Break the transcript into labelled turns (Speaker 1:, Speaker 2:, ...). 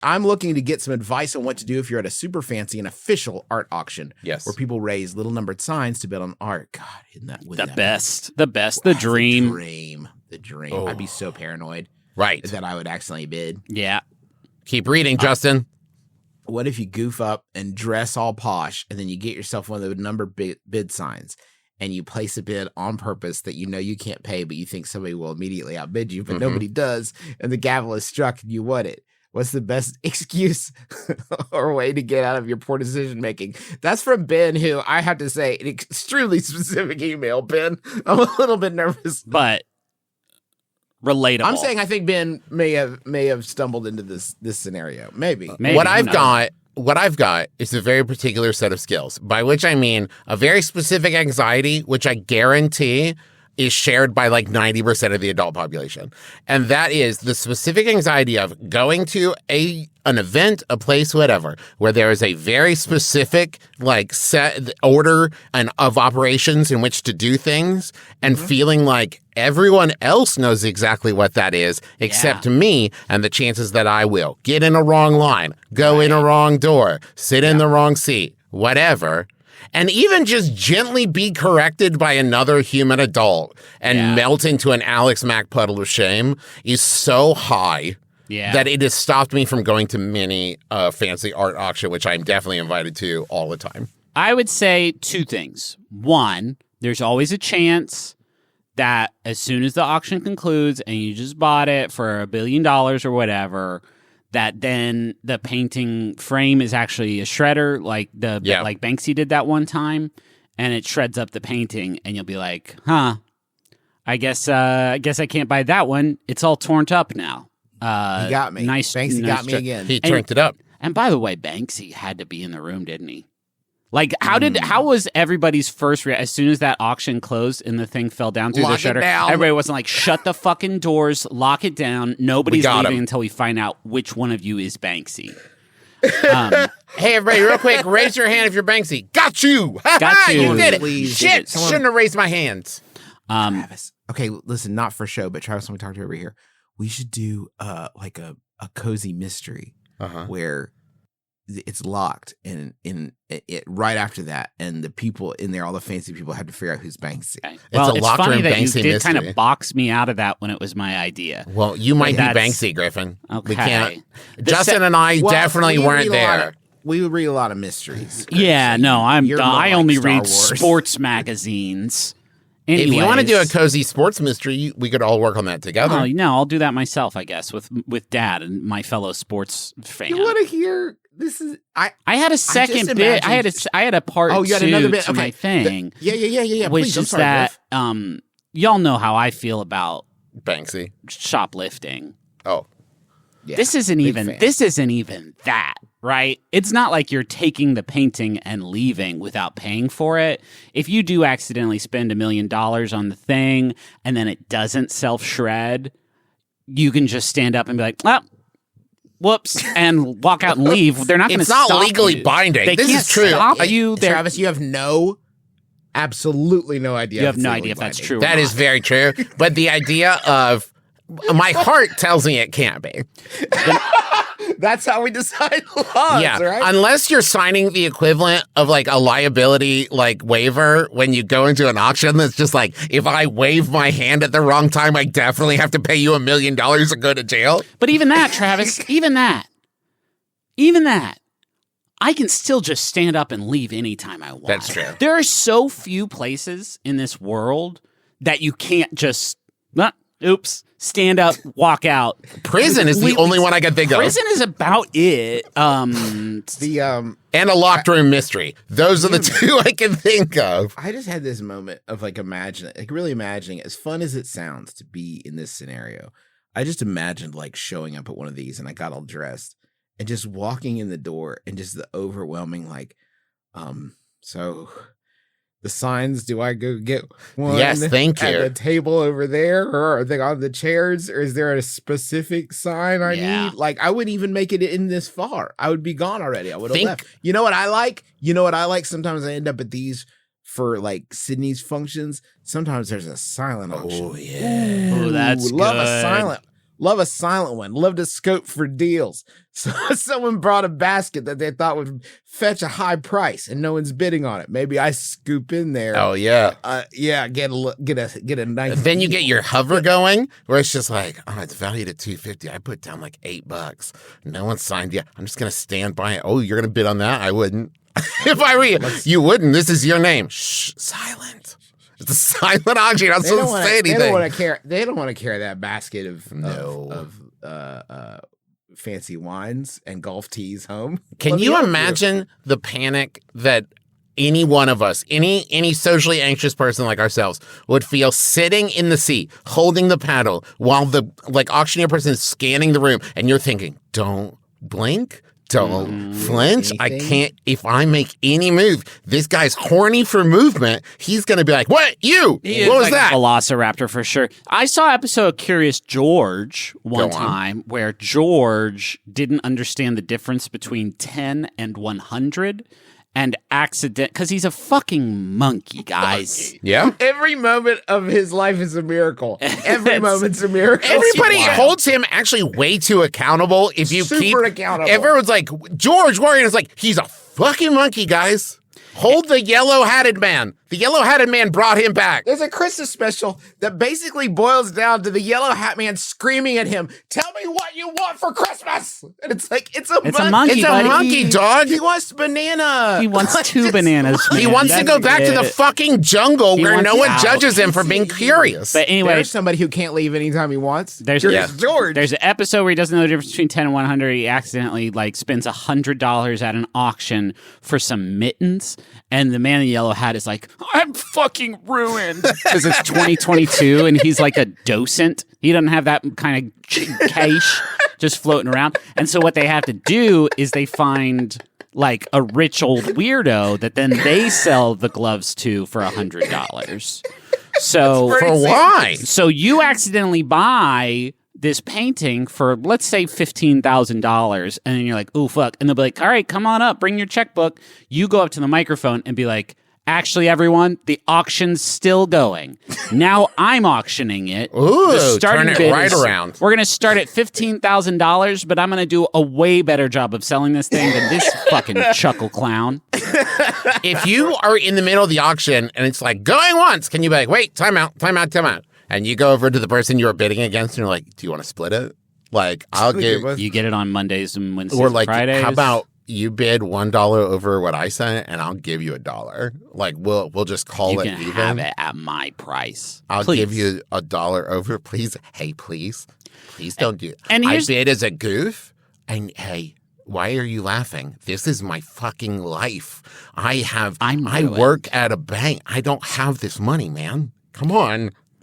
Speaker 1: I'm looking to get some advice on what to do if you're at a super fancy and official art auction.
Speaker 2: Yes.
Speaker 1: Where people raise little numbered signs to bid on art. God, isn't that
Speaker 3: the best? The dream.
Speaker 1: The dream.
Speaker 2: Oh.
Speaker 1: I'd be so paranoid.
Speaker 2: Right.
Speaker 1: That I would accidentally bid.
Speaker 3: Yeah.
Speaker 2: Keep reading, Justin.
Speaker 1: What if you goof up and dress all posh and then you get yourself one of the numbered bid signs and you place a bid on purpose that you know you can't pay, but you think somebody will immediately outbid you, but nobody does, and the gavel is struck and you won it? What's the best excuse or way to get out of your poor decision making? That's from Ben, who I have to say, an extremely specific email, Ben. I'm a little bit nervous.
Speaker 3: But relatable.
Speaker 1: I'm saying I think Ben may have stumbled into this scenario. Maybe.
Speaker 2: What I've got is a very particular set of skills, by which I mean a very specific anxiety, which I guarantee is shared by like 90% of the adult population. And that is the specific anxiety of going to an event, a place, whatever, where there is a very specific like set order and of operations in which to do things, and feeling like everyone else knows exactly what that is except me, and the chances that I will get in a wrong line, go in a wrong door, sit in the wrong seat, whatever. And even just gently be corrected by another human adult and melt into an Alex Mack puddle of shame is so high that it has stopped me from going to many fancy art auction, which I'm definitely invited to all the time.
Speaker 3: I would say two things. One, there's always a chance that as soon as the auction concludes and you just bought it for $1 billion or whatever, that then the painting frame is actually a shredder, like like Banksy did that one time, and it shreds up the painting, and you'll be like, "Huh, I guess I can't buy that one. It's all torn up now."
Speaker 1: He got me. Banksy got me again.
Speaker 2: He turned it up.
Speaker 3: And by the way, Banksy had to be in the room, didn't he? Like, how was everybody's first reaction as soon as that auction closed and the thing fell down through the shutter? Everybody wasn't like, shut the fucking doors, lock it down. Nobody's leaving until we find out which one of you is Banksy.
Speaker 2: Hey, everybody, real quick, raise your hand if you're Banksy. Got you.
Speaker 3: Got you.
Speaker 2: You did it.
Speaker 1: Please.
Speaker 2: Shit, shouldn't have raised my hands.
Speaker 1: Travis. Okay, listen, not for show, but Travis, let me talk to you over here. We should do like a cozy mystery where it's locked and in it right after that, and the people in there, all the fancy people, had to figure out who's Banksy.
Speaker 3: Okay. Well, it's
Speaker 2: locked
Speaker 3: funny
Speaker 2: room
Speaker 3: that
Speaker 2: Banksy
Speaker 3: you did
Speaker 2: mystery.
Speaker 3: kind of box me out of that when it was my idea.
Speaker 2: Well, you might be Banksy, Griffin.
Speaker 3: Okay.
Speaker 2: We can't. Justin and I definitely weren't there.
Speaker 1: We read a lot of mysteries.
Speaker 3: Yeah, no, I only read
Speaker 1: Star Wars.
Speaker 3: sports magazines. Anyways,
Speaker 2: if you want to do a cozy sports mystery, we could all work on that together.
Speaker 3: Oh, no, I'll do that myself, I guess, with Dad and my fellow sports fan.
Speaker 1: You want to hear? This is I
Speaker 3: had a second bit. I had a part.
Speaker 1: Oh, you had another bit.
Speaker 3: To
Speaker 1: Okay.
Speaker 3: my thing.
Speaker 1: Yeah.
Speaker 3: Which
Speaker 1: Please,
Speaker 3: is that y'all know how I feel about
Speaker 2: Banksy.
Speaker 3: shoplifting.
Speaker 2: Oh,
Speaker 1: yeah,
Speaker 3: this isn't even that, right? It's not like you're taking the painting and leaving without paying for it. If you do accidentally spend $1 million on the thing and then it doesn't self-shred, you can just stand up and be like, "Oh, whoops," and walk out and leave. They're not going to stop you.
Speaker 2: It's not legally binding.
Speaker 3: They
Speaker 2: this
Speaker 3: can't
Speaker 2: is true.
Speaker 3: stop you.
Speaker 1: Travis, you have absolutely no idea.
Speaker 3: You have no idea if that's true.
Speaker 2: That is very true. But the idea of my heart tells me it can't be.
Speaker 1: That's how we decide laws, right?
Speaker 2: Unless you're signing the equivalent of like a liability like waiver when you go into an auction that's just like, if I wave my hand at the wrong time, I definitely have to pay you $1 million to go to jail.
Speaker 3: But even that, Travis, even that, I can still just stand up and leave anytime I want.
Speaker 2: That's true.
Speaker 3: There are so few places in this world that you can't just, stand up, walk out.
Speaker 2: Prison is the only one I can think of.
Speaker 3: Prison is about it.
Speaker 2: And a locked room mystery. Those are the two I can think of.
Speaker 1: I just had this moment of like really imagining, as fun as it sounds to be in this scenario, I just imagined like showing up at one of these and I got all dressed and just walking in the door and just the overwhelming like, so the signs, do I go get one?
Speaker 2: Yes, thank you.
Speaker 1: At the table over there, or are they on the chairs, or is there a specific sign I need? Like, I wouldn't even make it in this far. I would be gone already. I would have left. You know what I like? Sometimes I end up at these for like Sydney's functions. Sometimes there's a silent auction.
Speaker 2: Oh, yeah.
Speaker 3: Oh, that's
Speaker 1: love
Speaker 3: good.
Speaker 1: a silent. Love a silent one. Love to scope for deals. So someone brought a basket that they thought would fetch a high price, and no one's bidding on it. Maybe I scoop in there.
Speaker 2: Oh yeah,
Speaker 1: get a nice.
Speaker 2: Then you get your hover going, where it's just like, oh, it's valued at $250. I put down like $8. No one signed yet. I'm just gonna stand by it. Oh, you're gonna bid on that? I wouldn't. If I were you, you wouldn't. This is your name. Shh, silent. It's a silent auction. I'm supposed to say anything.
Speaker 1: They don't want to carry that basket of fancy wines and golf tees home.
Speaker 2: Can you imagine the panic that any one of us, any socially anxious person like ourselves, would feel sitting in the seat, holding the paddle, while the auctioneer person is scanning the room, and you're thinking, "Don't blink." Don't flinch.
Speaker 1: Anything?
Speaker 2: I can't. If I make any move, this guy's horny for movement. He's going to be like, what? You? What was that?
Speaker 3: Velociraptor for sure. I saw an episode of Curious George one time where George didn't understand the difference between 10 and 100 and because he's a fucking monkey, guys.
Speaker 2: Yeah.
Speaker 1: Every moment of his life is a miracle. Every moment's a miracle.
Speaker 2: Everybody holds him actually way too accountable. If you
Speaker 1: Super accountable.
Speaker 2: Everyone's like, George Warren is like, he's a fucking monkey, guys. Hold the yellow-hatted man. The yellow-hatted man brought him back.
Speaker 1: There's a Christmas special that basically boils down to the yellow hat man screaming at him, "Tell me what you want for Christmas!" And it's like, it's a monkey.
Speaker 2: It's a monkey, dog.
Speaker 1: He wants banana.
Speaker 3: He wants two bananas.
Speaker 2: He wants to go back to the fucking jungle where no one judges him for being curious.
Speaker 3: But anyway,
Speaker 1: there's somebody who can't leave anytime he wants.
Speaker 3: There's
Speaker 1: George.
Speaker 3: There's an episode where he doesn't know the difference between 10 and 100. He accidentally spends $100 at an auction for some mittens, and the man in the yellow hat is like, "I'm fucking ruined," because it's 2022 and he's like a docent. He doesn't have that kind of cash just floating around. And so what they have to do is they find like a rich old weirdo that then they sell the gloves to for $100. So
Speaker 2: for why?
Speaker 3: So you accidentally buy this painting for, let's say, $15,000, and then you're like, "Oh fuck!" And they'll be like, "All right, come on up, bring your checkbook." You go up to the microphone and be like, "Actually, everyone, the auction's still going. Now I'm auctioning it.
Speaker 2: Ooh,
Speaker 3: the starting
Speaker 2: turn it
Speaker 3: bid
Speaker 2: right
Speaker 3: is-
Speaker 2: around.
Speaker 3: We're going to start at $15,000, but I'm going to do a way better job of selling this thing than this fucking chuckle clown."
Speaker 2: If you are in the middle of the auction and it's like, going once, can you be like, "Wait, time out. And you go over to the person you were bidding against and you're like, "Do you want to split it?" Like, I'll give...
Speaker 3: You get it on Mondays and Wednesdays
Speaker 2: Or
Speaker 3: and
Speaker 2: like,
Speaker 3: Fridays.
Speaker 2: how about you bid $1 over what I said and I'll give you $1. Like, we'll just call
Speaker 3: you
Speaker 2: it
Speaker 3: can
Speaker 2: even.
Speaker 3: have it at my price.
Speaker 2: I'll
Speaker 3: Please.
Speaker 2: give you $1 over, please. Hey, please don't do it.
Speaker 3: And
Speaker 2: I
Speaker 3: here's-
Speaker 2: bid as a goof. And hey, why are you laughing? This is my fucking life. I
Speaker 3: I'm ruined.
Speaker 2: work at a bank. I don't have this money, man. Come on.